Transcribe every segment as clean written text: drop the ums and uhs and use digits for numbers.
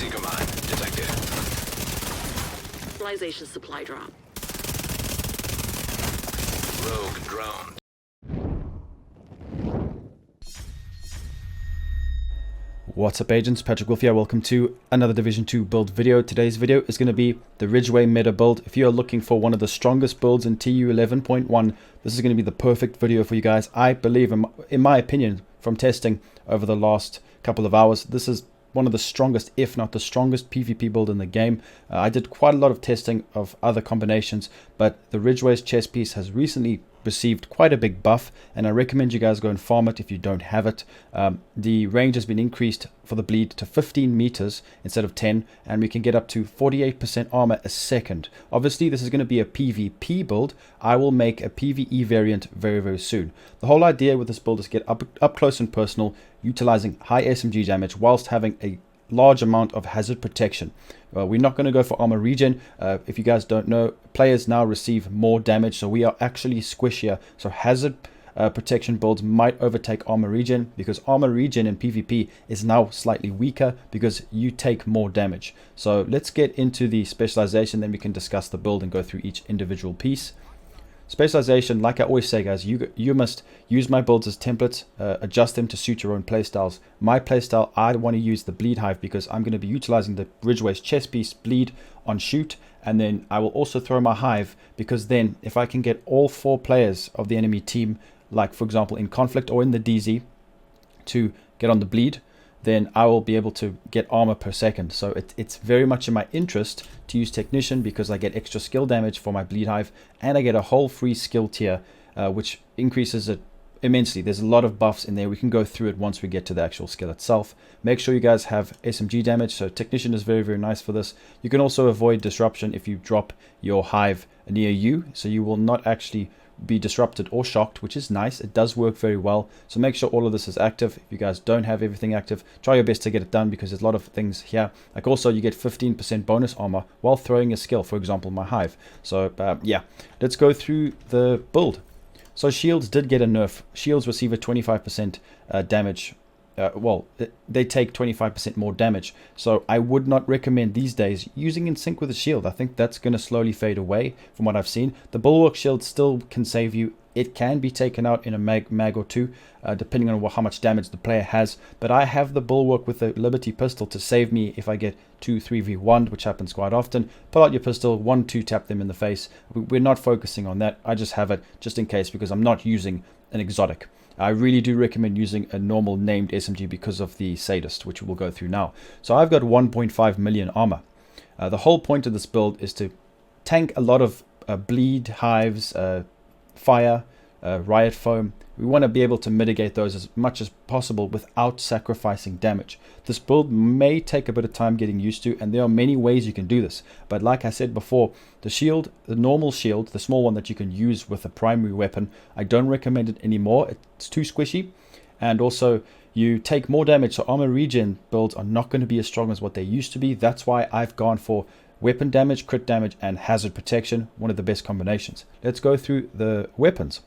Seeker mine detected. Specialization supply drop. Rogue drone. What's up, agents? Patrick Wolf here. Welcome to another Division 2 build video. Today's video is going to be the Ridgeway meta build. If you are looking for one of the strongest builds in TU 11.1, this is going to be the perfect video for you guys. I believe, in my opinion, from testing over the last couple of hours, this is one of the strongest, if not the strongest PvP build in the game. I did quite a lot of testing of other combinations, but the Ridgeway's chest piece has recently received quite a big buff, and I recommend you guys go and farm it if you don't have it. The range has been increased for the bleed to 15 meters instead of 10, and we can get up to 48% armor a second. Obviously, this is going to be a PvP build. I will make a PvE variant very soon. The whole idea with this build is get up close and personal, utilizing high SMG damage whilst having a large amount of hazard protection. We're not going to go for armor regen. If you guys don't know, players now receive more damage, so we are actually squishier. So hazard protection builds might overtake armor regen, because armor regen in PvP is now slightly weaker because you take more damage. So let's get into the specialization, then we can discuss the build and go through each individual piece. Specialization, like I always say, guys, you must use my builds as templates, adjust them to suit your own playstyles. My playstyle, I want to use the bleed hive because I'm going to be utilizing the Ridgeway's chest piece bleed on shoot, and then I will also throw my hive, because then if I can get all 4 players of the enemy team, like for example in conflict or in the DZ, to get on the bleed, then I will be able to get armor per second. So it's very much in my interest to use technician, because I get extra skill damage for my bleed hive, and I get a whole free skill tier, which increases it immensely. There's a lot of buffs in there. We can go through it once we get to the actual skill itself. Make sure you guys have SMG damage, so technician is very nice for this. You can also avoid disruption if you drop your hive near you, so you will not actually be disrupted or shocked, which is nice. It does work very well, so make sure all of this is active. If you guys don't have everything active, try your best to get it done, because there's a lot of things here. Like also you get 15% bonus armor while throwing a skill, for example my hive. So yeah, let's go through the build. So shields did get a nerf. Shields receive a 25% damage. Well, they take 25% more damage, so I would not recommend these days using in sync with a shield. I think that's going to slowly fade away from what I've seen. The bulwark shield still can save you. It can be taken out in a mag or two, depending on how much damage the player has, but I have the bulwark with the Liberty pistol to save me if I get 2-3v1, which happens quite often. Pull out your pistol, 1-2 tap them in the face. We're not focusing on that. I just have it just in case, because I'm not using an exotic. I really do recommend using a normal named SMG because of the sadist, which we'll go through now. So I've got 1.5 million armor. The whole point of this build is to tank a lot of bleed, hives, fire, riot foam. We want to be able to mitigate those as much as possible without sacrificing damage. This build may take a bit of time getting used to, and there are many ways you can do this. But like I said before, the shield, the normal shield, the small one that you can use with a primary weapon, I don't recommend it anymore. It's too squishy, and also you take more damage, so armor regen builds are not going to be as strong as what they used to be. That's why I've gone for weapon damage, crit damage, and hazard protection, one of the best combinations. Let's go through the weapons.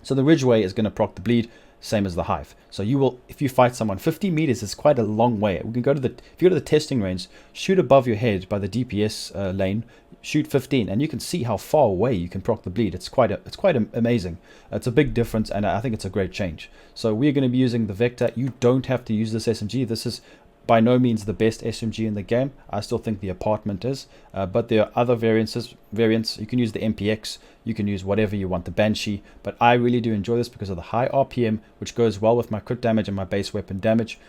So the Ridgeway is going to proc the bleed, same as the hive. So you will, if you fight someone, 50 meters is quite a long way. We can go to if you go to the testing range, shoot above your head by the DPS lane, shoot 15, and you can see how far away you can proc the bleed. It's quite amazing. It's a big difference, and I think it's a great change. So we're going to be using the Vector. You don't have to use this SMG. This is by no means the best SMG in the game. I still think the Apartment is, but there are other variants. You can use the MPX, you can use whatever you want, the Banshee, but I really do enjoy this because of the high RPM, which goes well with my crit damage and my base weapon damage.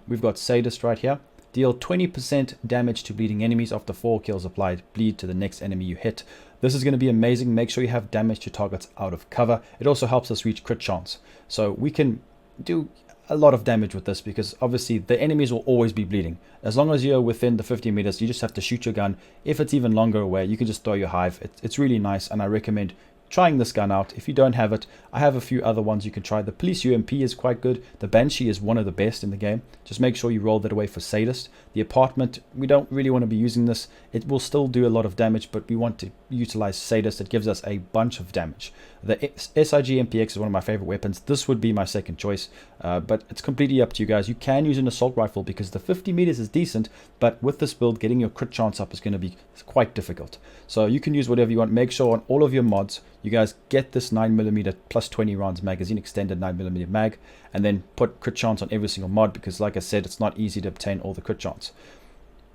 We've got Sadist right here. Deal 20% damage to bleeding enemies after 4 kills applied. Bleed to the next enemy you hit. This is going to be amazing. Make sure you have damage to targets out of cover. It also helps us reach crit chance, so we can do a lot of damage with this, because obviously the enemies will always be bleeding. As long as you're within the 50 meters, you just have to shoot your gun. If it's even longer away, you can just throw your hive. It's really nice, and I recommend trying this gun out. If you don't have it, I have a few other ones you can try. The Police UMP is quite good. The Banshee is one of the best in the game. Just make sure you roll that away for Sadist. The Apartment, we don't really want to be using this. It will still do a lot of damage, but we want to utilize Sadist. It gives us a bunch of damage. The SIG MPX is one of my favorite weapons. This would be my second choice. but it's completely up to you guys. You can use an assault rifle because the 50 meters is decent, but with this build, getting your crit chance up is going to be quite difficult. So you can use whatever you want. Make sure on all of your mods, you guys get this 9mm plus 20 rounds magazine, extended 9mm mag, and then put crit chance on every single mod because, like I said, it's not easy to obtain all the crit chance.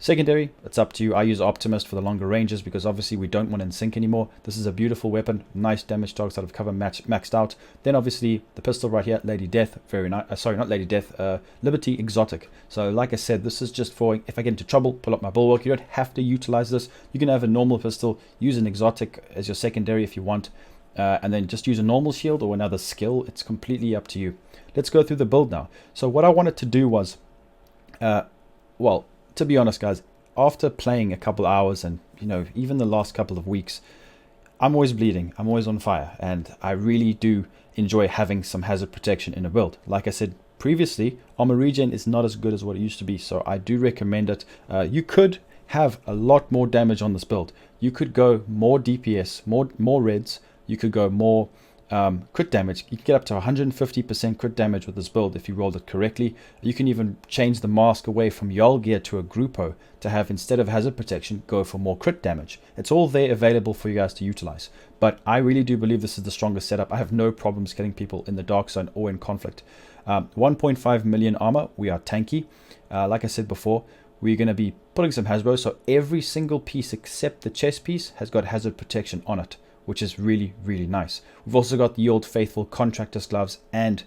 Secondary, it's up to you. I use Optimist for the longer ranges because obviously we don't want in sync anymore. This is a beautiful weapon, nice damage targets out of cover, maxed out. Then obviously the pistol right here, Lady Death, very nice. Sorry, not Lady Death, Liberty Exotic. So like I said, this is just for if I get into trouble, pull up my bulwark. You don't have to utilize this. You can have a normal pistol, use an exotic as your secondary if you want, and then just use a normal shield or another skill. It's completely up to you. Let's go through the build now. So what I wanted to do was, well, to be honest, guys, after playing a couple hours and, you know, even the last couple of weeks, I'm always bleeding. I'm always on fire. And I really do enjoy having some hazard protection in a build. Like I said previously, armor regen is not as good as what it used to be. So I do recommend it. You could have a lot more damage on this build. You could go more DPS, more reds. You could go more crit damage. You can get up to 150% crit damage with this build if you rolled it correctly. You can even change the mask away from Jarl gear to a Grupo to have, instead of hazard protection, go for more crit damage. It's all there available for you guys to utilize. But I really do believe this is the strongest setup. I have no problems killing people in the dark zone or in conflict. 1.5 million armor. We are tanky. Like I said before, we're going to be putting some Hasbro, so every single piece except the chest piece has got hazard protection on it, which is really, really nice. We've also got the old faithful Contractor's gloves and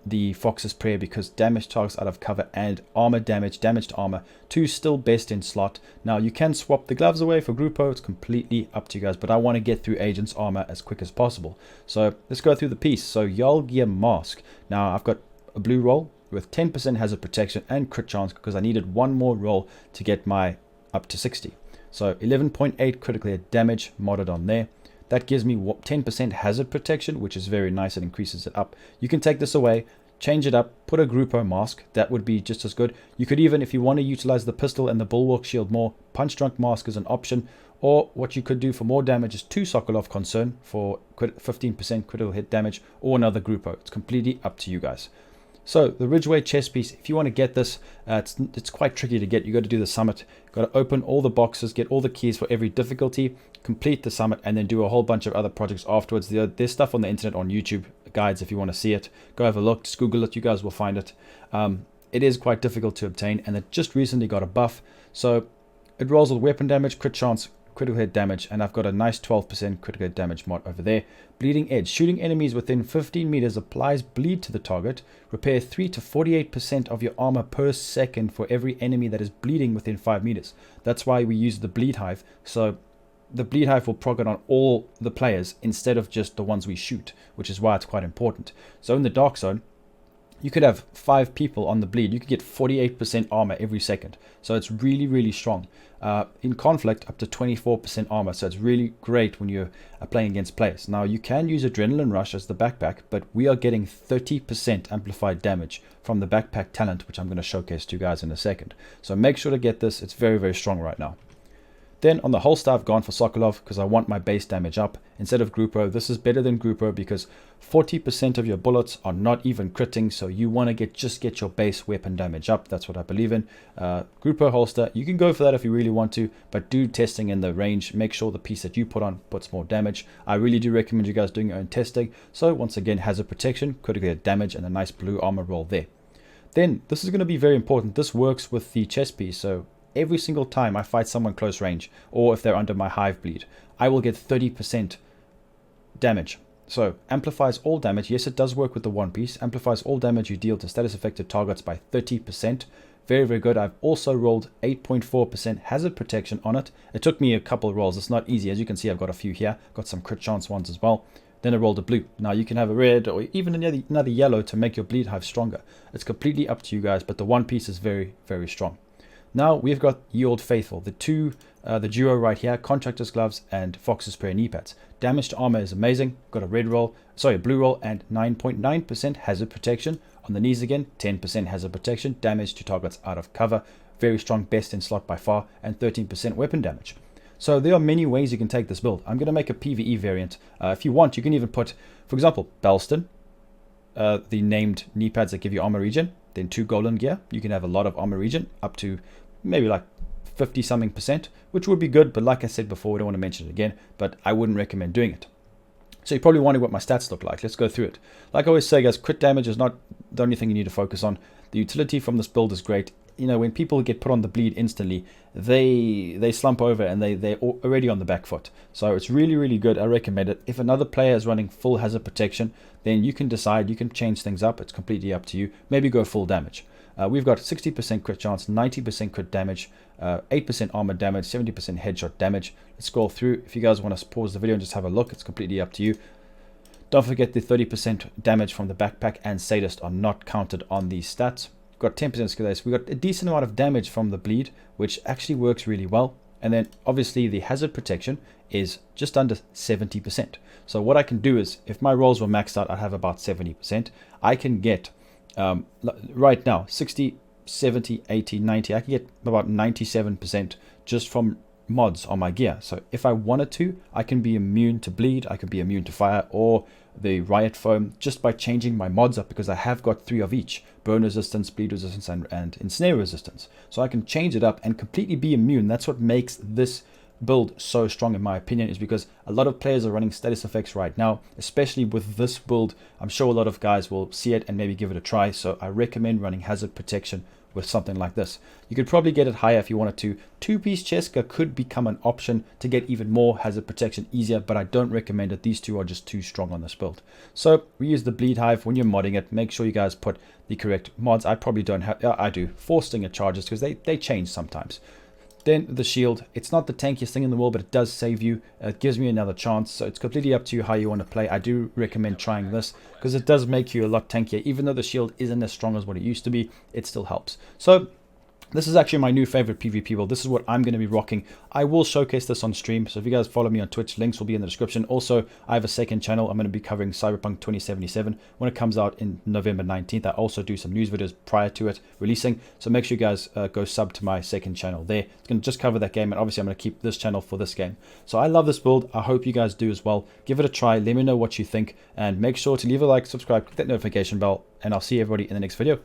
the Fox's Prayer, because damage targets out of cover and armor damage, damaged armor, two still best in slot. Now you can swap the gloves away for Grupo, it's completely up to you guys, but I want to get through Agent's armor as quick as possible. So let's go through the piece. So Jarl gear mask. Now I've got a blue roll with 10% hazard protection and crit chance because I needed one more roll to get my up to 60. So 11.8 critical hit damage modded on there. That gives me 10% hazard protection, which is very nice. It increases it up. You can take this away, change it up, put a Grupo mask. That would be just as good. You could even, if you want to utilize the pistol and the bulwark shield more, Punch Drunk mask is an option. Or what you could do for more damage is 2 Sokolov Concern for 15% critical hit damage, or another Grupo. It's completely up to you guys. So the Ridgeway chest piece, if you want to get this, it's quite tricky to get. You got to do the summit, got to open all the boxes, get all the keys for every difficulty, complete the summit, and then do a whole bunch of other projects afterwards. There's stuff on the internet, on YouTube guides if you want to see it. Go have a look, just Google it, you guys will find it. It is quite difficult to obtain, and it just recently got a buff, so it rolls with weapon damage, crit chance, critical hit damage, and I've got a nice 12% critical hit damage mod over there. Bleeding Edge. Shooting enemies within 15 meters applies bleed to the target. Repair 3 to 48% of your armor per second for every enemy that is bleeding within 5 meters. That's why we use the Bleed Hive. So the Bleed Hive will proc it on all the players instead of just the ones we shoot, which is why it's quite important. So in the Dark Zone, you could have 5 people on the bleed. You could get 48% armor every second. So it's really, really strong. In conflict, up to 24% armor. So it's really great when you're playing against players. Now, you can use Adrenaline Rush as the backpack, but we are getting 30% amplified damage from the backpack talent, which I'm going to showcase to you guys in a second. So make sure to get this. It's very, very strong right now. Then on the holster, I've gone for Sokolov because I want my base damage up. Instead of Grupo, this is better than Grupo because 40% of your bullets are not even critting, so you want to just get your base weapon damage up. That's what I believe in. Grupo holster, you can go for that if you really want to, but do testing in the range. Make sure the piece that you put on puts more damage. I really do recommend you guys doing your own testing. So once again, hazard protection, critical hit damage, and a nice blue armor roll there. Then this is going to be very important. This works with the chest piece, so every single time I fight someone close range, or if they're under my hive bleed, I will get 30% damage. So amplifies all damage. Yes, it does work with the one piece. Amplifies all damage you deal to status affected targets by 30%. Very, very good. I've also rolled 8.4% hazard protection on it. It took me a couple rolls. It's not easy. As you can see, I've got a few here. Got some crit chance ones as well. Then I rolled a blue. Now you can have a red or even another yellow to make your bleed hive stronger. It's completely up to you guys, but the one piece is very, very strong. Now we've got Ye Old Faithful, the duo right here, Contractor's Gloves and Fox's Prayer knee pads. Damaged armor is amazing. Got a blue roll and 9.9% hazard protection. On the knees again, 10% hazard protection, damage to targets out of cover. Very strong, best in slot by far, and 13% weapon damage. So there are many ways you can take this build. I'm going to make a PvE variant. If you want, you can even put, for example, Belston, the named knee pads that give you armor regen, then 2 golden gear. You can have a lot of armor regen, up to maybe like 50 something %, which would be good. But like I said before, we don't want to mention it again, but I wouldn't recommend doing it. So you're probably wondering what my stats look like. Let's go through it. Like I always say, guys, crit damage is not the only thing you need to focus on. The utility from this build is great. You know, when people get put on the bleed instantly, they slump over and they're already on the back foot. So it's really, really good. I recommend it. If another player is running full hazard protection, then you can decide, you can change things up. It's completely up to you. Maybe go full damage. We've got 60% crit chance, 90% crit damage, 8% armor damage, 70% headshot damage. Let's scroll through. If you guys want to pause the video and just have a look, it's completely up to you. Don't forget the 30% damage from the backpack and sadist are not counted on these stats. We've got 10% skill. So we've got a decent amount of damage from the bleed, which actually works really well. And then obviously the hazard protection is just under 70%. So what I can do is, if my rolls were maxed out, I'd have about 70%. I can get right now 60, 70, 80, 90. I can get about 97% just from mods on my gear. So if I wanted to, I can be immune to bleed, I can be immune to fire or the riot foam just by changing my mods up, because I have got 3 of each: burn resistance, bleed resistance, and ensnare resistance. So I can change it up and completely be immune. That's what makes this build so strong, in my opinion, is because a lot of players are running status effects right now, especially with this build. I'm sure a lot of guys will see it and maybe give it a try. So I recommend running hazard protection with something like this. You could probably get it higher if you wanted to. 2-piece Cheska could become an option to get even more hazard protection easier, but I don't recommend it. These two are just too strong on this build. So we use the bleed hive. When you're modding it, make sure you guys put the correct mods. I probably don't have, I do 4 stinger charges because they change sometimes. Then the shield, it's not the tankiest thing in the world, but it does save you. It gives me another chance. So it's completely up to you how you want to play. I do recommend trying this because it does make you a lot tankier. Even though the shield isn't as strong as what it used to be, it still helps. So this is actually my new favorite PvP build. This is what I'm going to be rocking. I will showcase this on stream. So if you guys follow me on Twitch, links will be in the description. Also, I have a second channel. I'm going to be covering Cyberpunk 2077 when it comes out in November 19th. I also do some news videos prior to it releasing. So make sure you guys go sub to my second channel there. It's going to just cover that game. And obviously, I'm going to keep this channel for this game. So I love this build. I hope you guys do as well. Give it a try. Let me know what you think. And make sure to leave a like, subscribe, click that notification bell. And I'll see everybody in the next video.